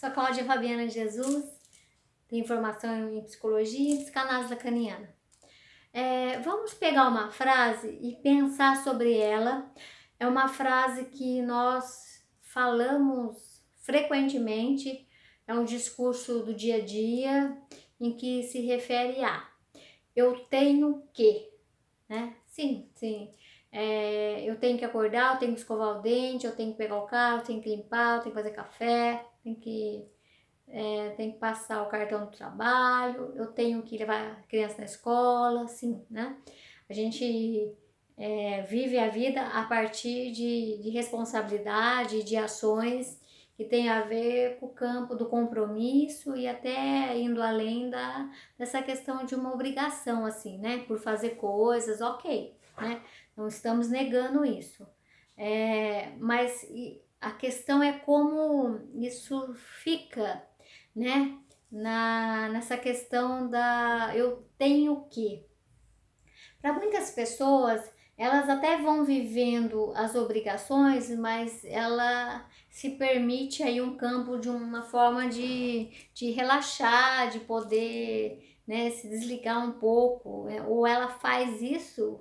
Sou a Cláudia Fabiana de Jesus, tenho formação em psicologia e psicanálise lacaniana. Vamos pegar uma frase e pensar sobre ela. É uma frase que nós falamos frequentemente, é um discurso do dia a dia em que se refere a eu tenho que, né? Sim. Eu tenho que acordar, eu tenho que escovar o dente, eu tenho que pegar o carro, eu tenho que limpar, eu tenho que fazer café, tenho que passar o cartão do trabalho, eu tenho que levar a criança na escola, sim, né? A gente vive a vida a partir de responsabilidade, de ações que tem a ver com o campo do compromisso e até indo além dessa questão de uma obrigação, assim, né? Por fazer coisas, ok, né? Não estamos negando isso. Mas a questão é como isso fica, né? Nessa questão da eu tenho que. Para muitas pessoas, elas até vão vivendo as obrigações, mas ela se permite aí um campo de uma forma de relaxar, de poder, né, se desligar um pouco, ou ela faz isso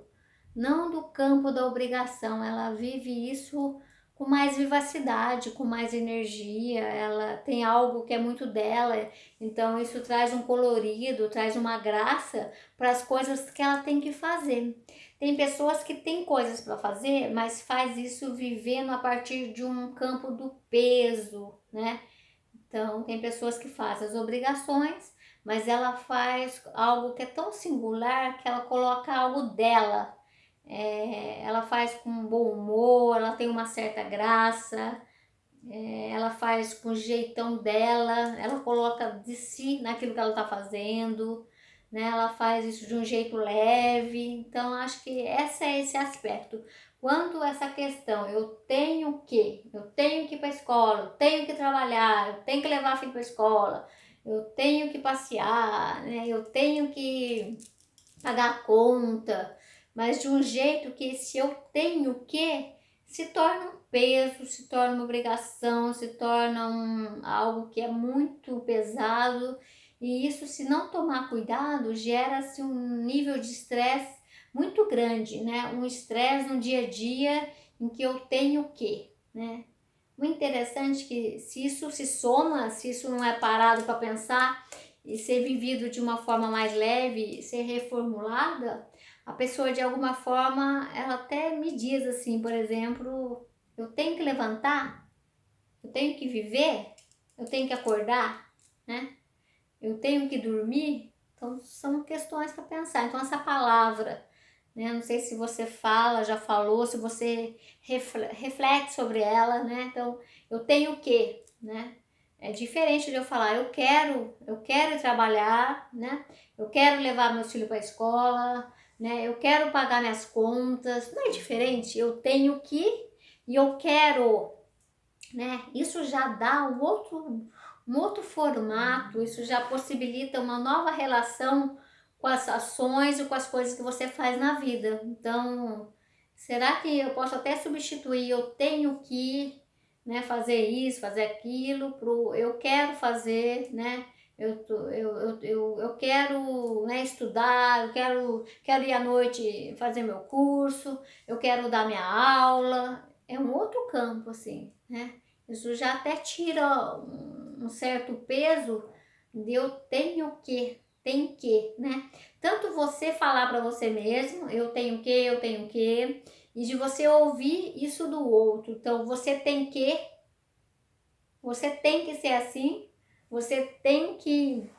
não do campo da obrigação, ela vive isso com mais vivacidade, com mais energia, ela tem algo que é muito dela, então isso traz um colorido, traz uma graça para as coisas que ela tem que fazer. Tem pessoas que têm coisas para fazer, mas faz isso vivendo a partir de um campo do peso, né? Então, tem pessoas que fazem as obrigações, mas ela faz algo que é tão singular que ela coloca algo dela. Ela faz com bom humor, ela tem uma certa graça, ela faz com o jeitão dela, ela coloca de si naquilo que ela está fazendo, né? Ela faz isso de um jeito leve. Então, acho que esse aspecto. Quando essa questão, eu tenho que ir para a escola, eu tenho que trabalhar, eu tenho que levar a filha para a escola, eu tenho que passear, né? Eu tenho que pagar a conta, mas de um jeito que se eu tenho que se torna um peso, se torna uma obrigação, se torna algo que é muito pesado, e isso, se não tomar cuidado, gera-se um nível de estresse muito grande, né? Um estresse no dia a dia em que eu tenho que, né? O interessante é que se isso se soma, se isso não é parado para pensar e ser vivido de uma forma mais leve, ser reformulada, a pessoa de alguma forma, ela até me diz assim, por exemplo, eu tenho que levantar, eu tenho que viver, eu tenho que acordar, né? Eu tenho que dormir. Então são questões para pensar. Então essa palavra, né? Não sei se você fala, já falou, se você reflete sobre ela, né? Então eu tenho que, né? É diferente de eu falar, eu quero ir trabalhar, né? Eu quero levar meus filhos para a escola, né? Eu quero pagar minhas contas. Não é diferente, eu tenho que e eu quero, né? Isso já dá um outro formato, isso já possibilita uma nova relação com as ações e com as coisas que você faz na vida. Então, será que eu posso até substituir eu tenho que, né, fazer isso, fazer aquilo, pro eu quero fazer, né? Eu quero, né, estudar, quero ir à noite fazer meu curso, eu quero dar minha aula. É um outro campo, assim, né? Isso já até tira um certo peso de eu tenho que, tem que, né? Tanto você falar para você mesmo, eu tenho que, e de você ouvir isso do outro. Então, você tem que ser assim, você tem que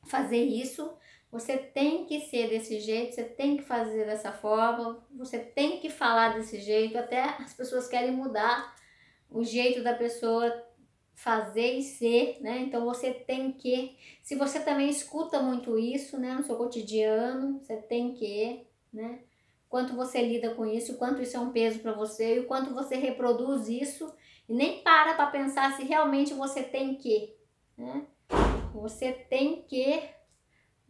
fazer isso, você tem que ser desse jeito, você tem que fazer dessa forma, você tem que falar desse jeito. Até as pessoas querem mudar o jeito da pessoa fazer e ser, né? Então você tem que, se você também escuta muito isso, né, no seu cotidiano, você tem que, né? Quanto você lida com isso, quanto isso é um peso para você e o quanto você reproduz isso e nem para pensar se realmente você tem que, né? Você tem que,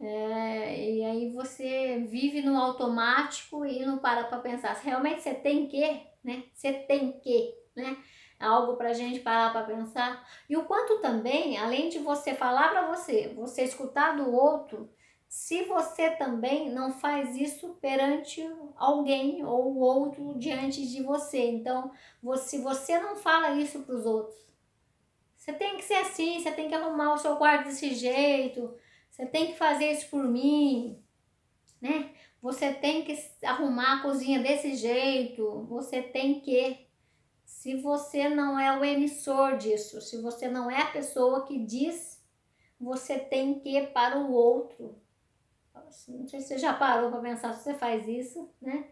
e aí você vive no automático e não para pensar se realmente você tem que, né? Você tem que, né? algo para a gente parar para pensar. E o quanto também, além de você falar para você escutar do outro, se você também não faz isso perante alguém ou o outro diante de você. Então, se você não fala isso para os outros, você tem que ser assim, você tem que arrumar o seu quarto desse jeito, você tem que fazer isso por mim, né? Você tem que arrumar a cozinha desse jeito, você tem que. Se você não é o emissor disso, se você não é a pessoa que diz, você tem que ir para o outro. Não sei se você já parou para pensar se você faz isso, né?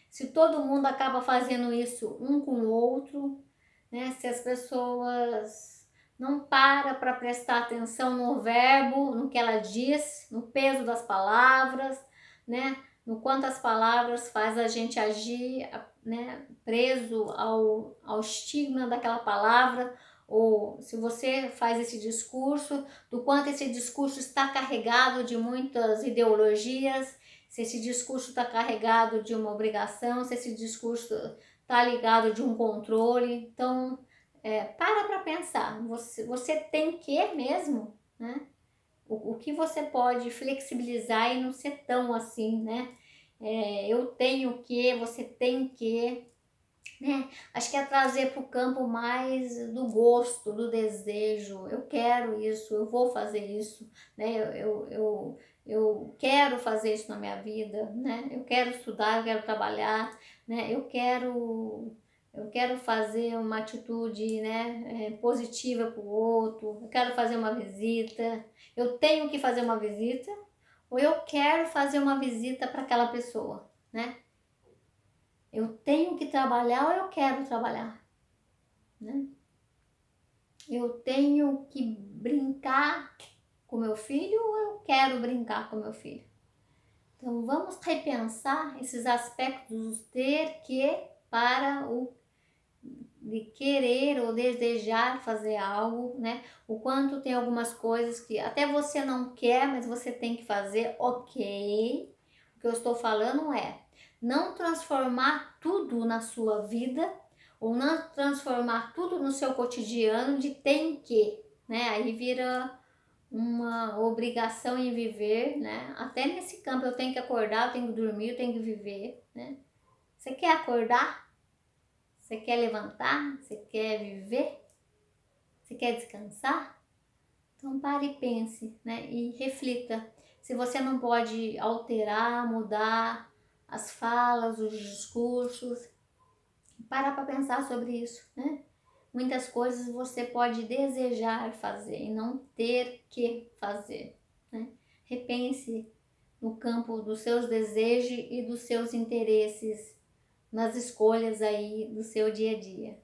Se todo mundo acaba fazendo isso um com o outro, né? Se as pessoas não param para prestar atenção no verbo, no que ela diz, no peso das palavras, né? No quanto as palavras faz a gente agir, né? Preso ao estigma daquela palavra, ou se você faz esse discurso, do quanto esse discurso está carregado de muitas ideologias, se esse discurso está carregado de uma obrigação, se esse discurso está ligado de um controle. Então, para pensar, você tem que mesmo, né? O que você pode flexibilizar e não ser tão assim, né? Eu tenho que, você tem que, né? Acho que é trazer para o campo mais do gosto, do desejo. Eu quero isso, eu vou fazer isso, né? Eu quero fazer isso na minha vida, né? Eu quero estudar, eu quero trabalhar, né? Eu quero fazer uma atitude, né, positiva para o outro, eu quero fazer uma visita, eu tenho que fazer uma visita, ou eu quero fazer uma visita para aquela pessoa, né? Eu tenho que trabalhar ou eu quero trabalhar, né? Eu tenho que brincar com meu filho ou eu quero brincar com meu filho? Então vamos repensar esses aspectos do ter que para o de querer ou desejar fazer algo, né? O quanto tem algumas coisas que até você não quer, mas você tem que fazer, ok. O que eu estou falando é não transformar tudo na sua vida ou não transformar tudo no seu cotidiano de tem que, né? Aí vira uma obrigação em viver, né? Até nesse campo eu tenho que acordar, eu tenho que dormir, eu tenho que viver, né? Você quer acordar? Você quer levantar? Você quer viver? Você quer descansar? Então pare e pense, né? E reflita. Se você não pode alterar, mudar as falas, os discursos, para pensar sobre isso, né? Muitas coisas você pode desejar fazer e não ter que fazer, né? Repense no campo dos seus desejos e dos seus interesses nas escolhas aí do seu dia a dia.